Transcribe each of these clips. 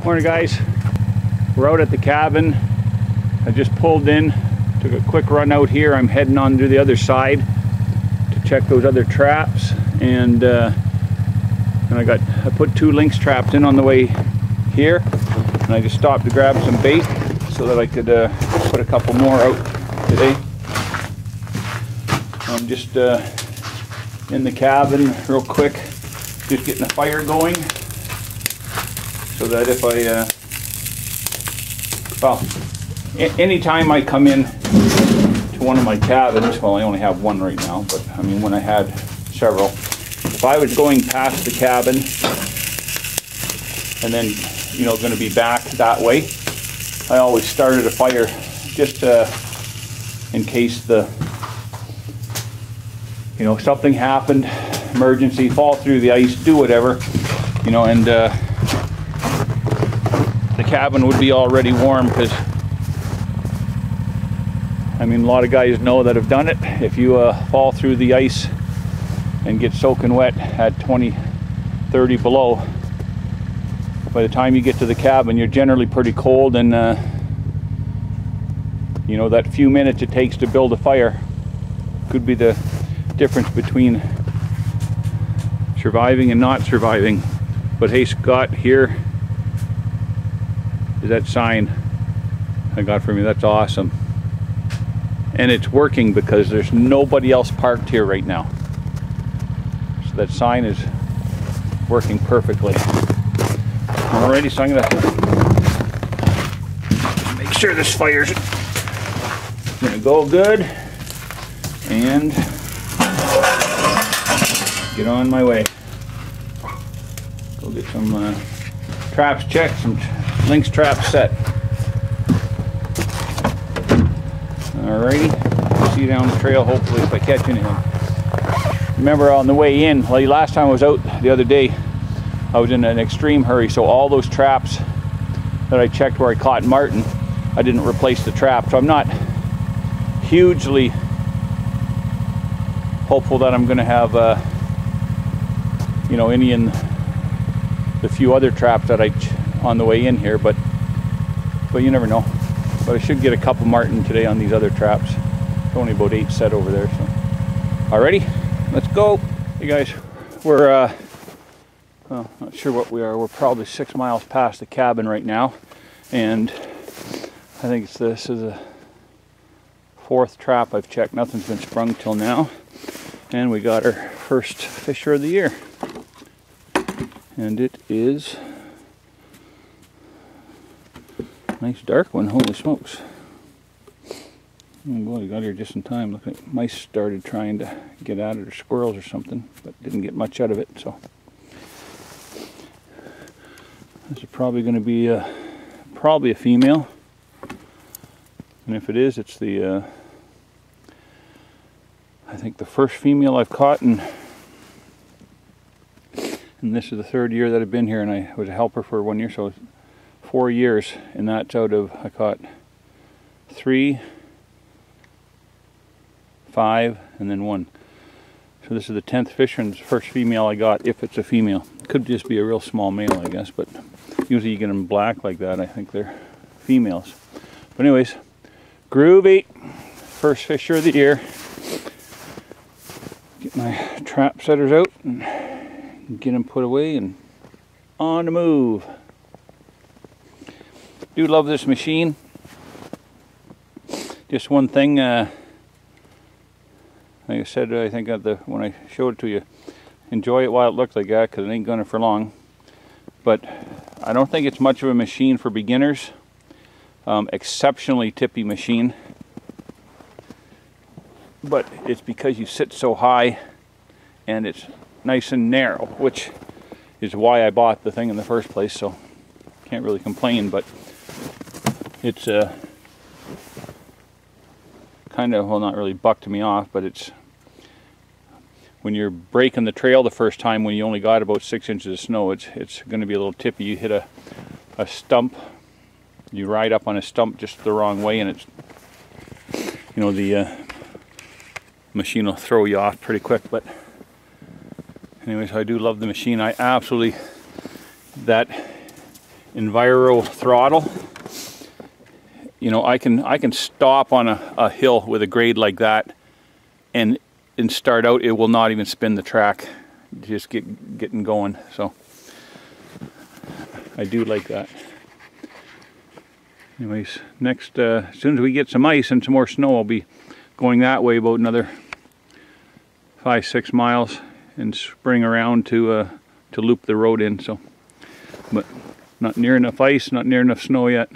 Morning guys, we're out at the cabin. I just pulled in, took a quick run out here. I'm heading on to the other side to check those other traps, and I put 2 lynx traps in on the way here, and I just stopped to grab some bait so that I could put a couple more out today. I'm just in the cabin real quick, just getting a fire going, so that if anytime I come in to one of my cabins, well, I only have one right now, but I mean when I had several, if I was going past the cabin and then, you know, going to be back that way, I always started a fire just in case something happened, emergency, fall through the ice, do whatever, you know, and the cabin would be already warm, because I mean a lot of guys know that have done it. If you fall through the ice and get soaking wet at 20, 30 below, by the time you get to the cabin you're generally pretty cold, and you know, that few minutes it takes to build a fire could be the difference between surviving and not surviving. But hey Scott, here is that sign I got from you. That's awesome. And it's working because there's nobody else parked here right now. So that sign is working perfectly. Alrighty, so I'm gonna make sure this fire's gonna go good and get on my way. Go get some traps checked, some lynx traps set. Alrighty, see you down the trail hopefully if I catch anything. Remember on the way in, like last time I was out the other day, I was in an extreme hurry, so all those traps that I checked where I caught marten, I didn't replace the trap. So I'm not hugely hopeful that I'm going to have you know, any in the few other traps that I on the way in here, but you never know. But I should get a couple marten today on these other traps. It's only about 8 set over there. So alrighty, let's go. Hey guys, we're well, not sure what we are. We're probably 6 miles past the cabin right now, and I think this is the 4th trap I've checked. Nothing's been sprung till now, and we got our first fisher of the year, and it is a nice dark one. Holy smokes. Oh boy, I got here just in time. Look, like mice started trying to get at it, or squirrels or something, but didn't get much out of it. So this is probably going to be probably a female, and if it is, it's the I think the first female I've caught, and this is the 3rd year that I've been here, and I was a helper for 1 year, so 4 years, and that's out of, I caught 3, 5, and then 1. So this is the 10th fish, and it's the first female I got, if it's a female. It could just be a real small male, I guess, but usually you get them black like that. I think they're females. But anyways, groovy. First fisher of the year. Get my trap setters out and get them put away and on the move. Do love this machine. Just one thing, like I said, I think when I showed it to you, enjoy it while it looks like that, because it ain't gonna for long. But I don't think it's much of a machine for beginners. Exceptionally tippy machine, but it's because you sit so high and it's nice and narrow, which is why I bought the thing in the first place, so can't really complain. But it's kind of, well, not really bucked me off, but it's when you're breaking the trail the first time, when you only got about 6 inches of snow, it's going to be a little tippy. You hit a stump, you ride up on a stump just the wrong way, and it's, you know, the machine will throw you off pretty quick. But anyways, I do love the machine. I absolutely, that Enviro throttle, you know, I can stop on a hill with a grade like that and start out, it will not even spin the track, just getting going. So I do like that. Anyways, next, as soon as we get some ice and some more snow, I'll be going that way about another 5-6 miles and spring around to loop the road in. So, but not near enough ice, not near enough snow yet.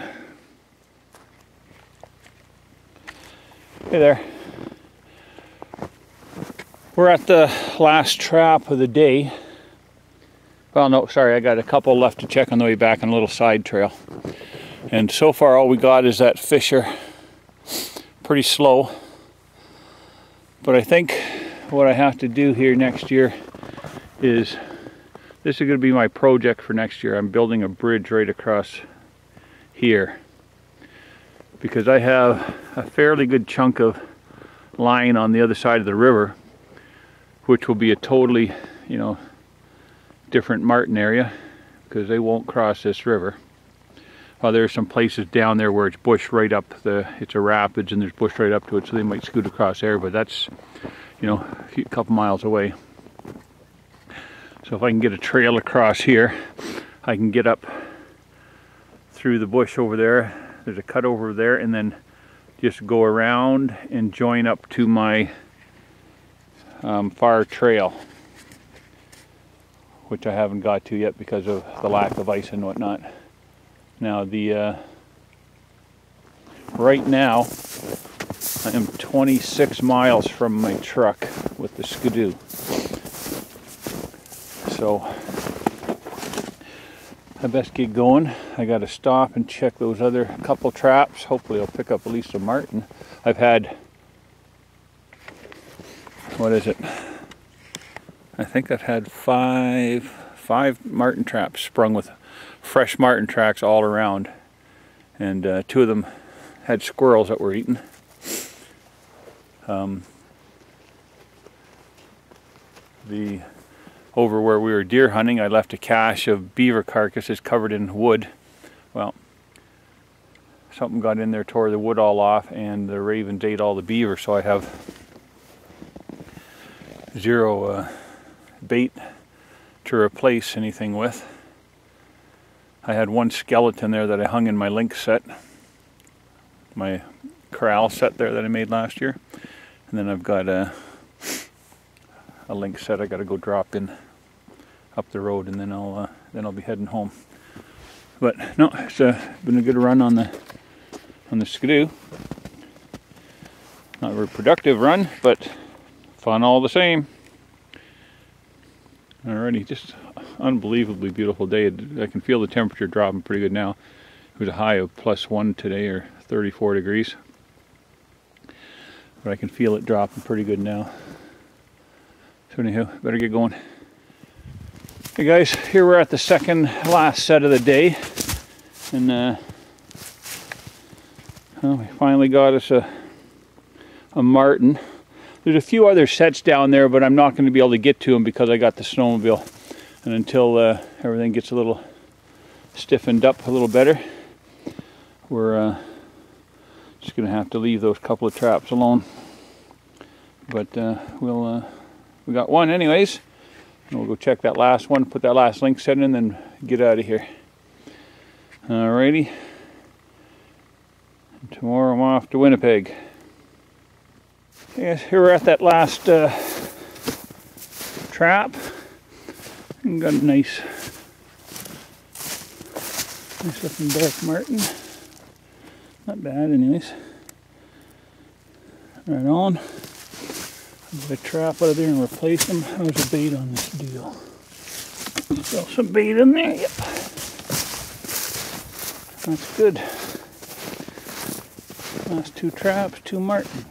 Hey there. We're at the last trap of the day. Well, no, sorry, I got a couple left to check on the way back on a little side trail. And so far all we got is that fisher. Pretty slow. But I think what I have to do here next year is, this is going to be my project for next year. I'm building a bridge right across here, because I have a fairly good chunk of line on the other side of the river, which will be a totally, you know, different marten area, because they won't cross this river. There's some places down there where it's bush right up it's a rapids and there's bush right up to it, so they might scoot across there, but that's, you know, a couple miles away. So if I can get a trail across here, I can get up through the bush over there. There's a cut over there, and then just go around and join up to my far trail, which I haven't got to yet because of the lack of ice and whatnot. Now right now I am 26 miles from my truck with the Skidoo. So I best get going. I got to stop and check those other couple traps. Hopefully I'll pick up at least a marten. I've had, what is it? I think I've had five marten traps sprung with fresh marten tracks all around, and 2 of them had squirrels that were eaten. Over where we were deer hunting, I left a cache of beaver carcasses covered in wood. Well, something got in there, tore the wood all off, and the ravens ate all the beaver, so I have 0 bait to replace anything with. I had 1 skeleton there that I hung in my link set, my corral set there that I made last year, and then I've got a link set I got to go drop in up the road, and then I'll be heading home. But no, it's been a good run on the Skidoo. Not a very productive run, but fun all the same. Alrighty, just unbelievably beautiful day. I can feel the temperature dropping pretty good now. It was a high of +1 today, or 34 degrees. But I can feel it dropping pretty good now. So anyhow, better get going. Hey guys, here we're at the second last set of the day. And well, we finally got us a marten. There's a few other sets down there, but I'm not going to be able to get to them because I got the snowmobile. And until everything gets a little stiffened up a little better, we're just going to have to leave those couple of traps alone. But we got one anyways. And we'll go check that last one, put that last link set in, and then get out of here. Alrighty. And tomorrow I'm off to Winnipeg. Yes, here we're at that last trap. And got a nice looking dark marten. Not bad anyways. Right on. I'm going to trap out of there and replace them. How's the bait on this deal? Still some bait in there, yep. That's good. Last 2 traps, 2 marten.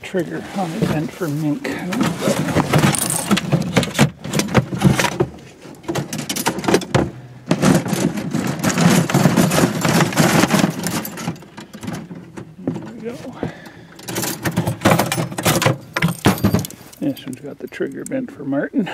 Trigger on it bent for mink. I don't know about that. There we go. This one's got the trigger bent for marten.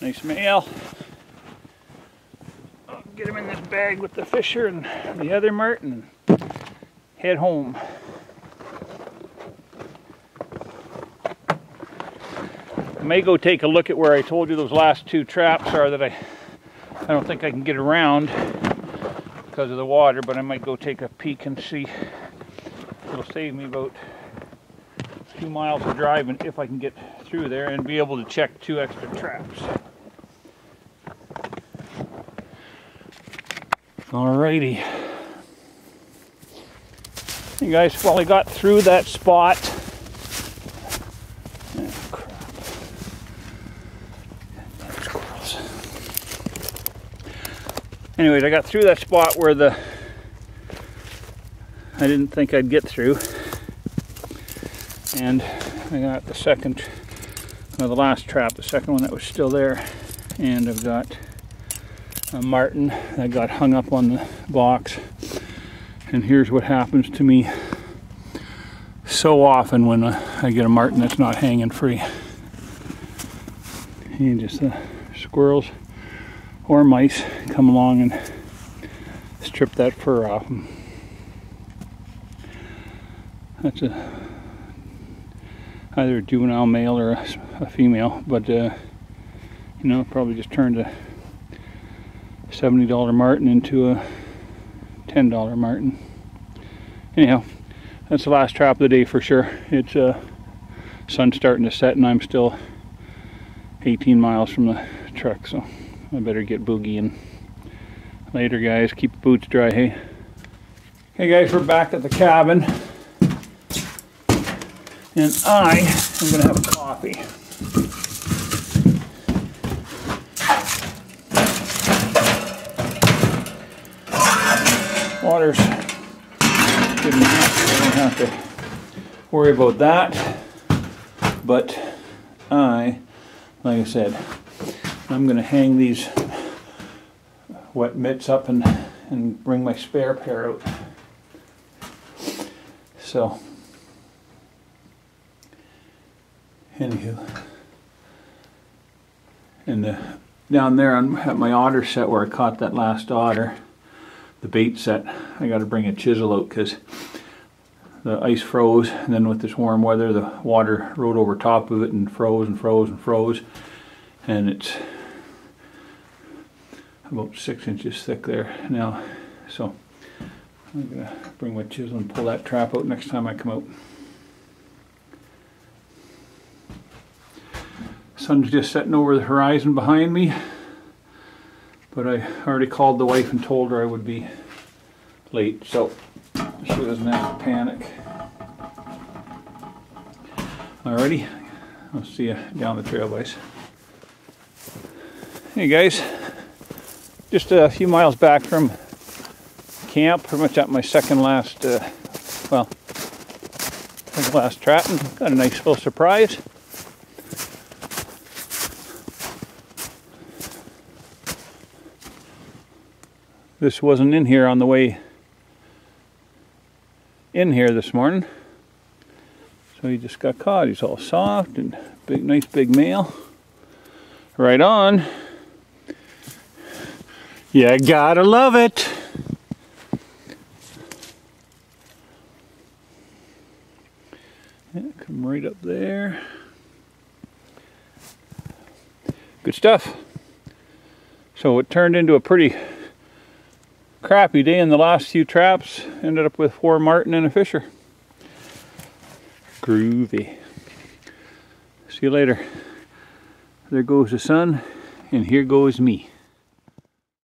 Nice male. I'll get him in this bag with the fisher and the other marten and head home. I may go take a look at where I told you those last two traps are that I don't think I can get around because of the water, but I might go take a peek and see. It'll save me about 2 miles of driving if I can get through there and be able to check 2 extra traps. Alrighty. Hey guys, well, I got through that spot. Oh, crap. That's gross. Anyways, I got through that spot where I didn't think I'd get through. And I got the second, the last trap, the second one that was still there. And I've got a marten that got hung up on the box. And here's what happens to me so often when I get a marten that's not hanging free. And just squirrels or mice come along and strip that fur off them. That's either a juvenile male or a female, but you know, probably just turned a $70 marten into a $10 marten. Anyhow, that's the last trap of the day for sure. It's sun's starting to set and I'm still 18 miles from the truck, so I better get boogieing. Later guys, keep the boots dry, hey? Hey guys, we're back at the cabin and I am gonna have coffee. Water's good enough, so I don't have to worry about that. But like I said, I'm going to hang these wet mitts up and bring my spare pair out. So, anywho, and down there at my otter set where I caught that last otter, the bait set, I got to bring a chisel out because the ice froze, and then with this warm weather the water rode over top of it and froze and froze and froze, and it's about 6 inches thick there now. So I'm gonna bring my chisel and pull that trap out next time I come out. Sun's just setting over the horizon behind me, but I already called the wife and told her I would be late, so she doesn't have to panic. Alrighty, I'll see you down the trail, boys. Hey guys, just a few miles back from camp, pretty much at my second last, last trap, and got a nice little surprise. This wasn't in here on the way in here this morning. So he just got caught. He's all soft and big, nice big male. Right on. You gotta love it. Yeah, come right up there. Good stuff. So it turned into a pretty crappy day in the last few traps. Ended up with 4 marten and a fisher. Groovy. See you later. There goes the sun, and here goes me.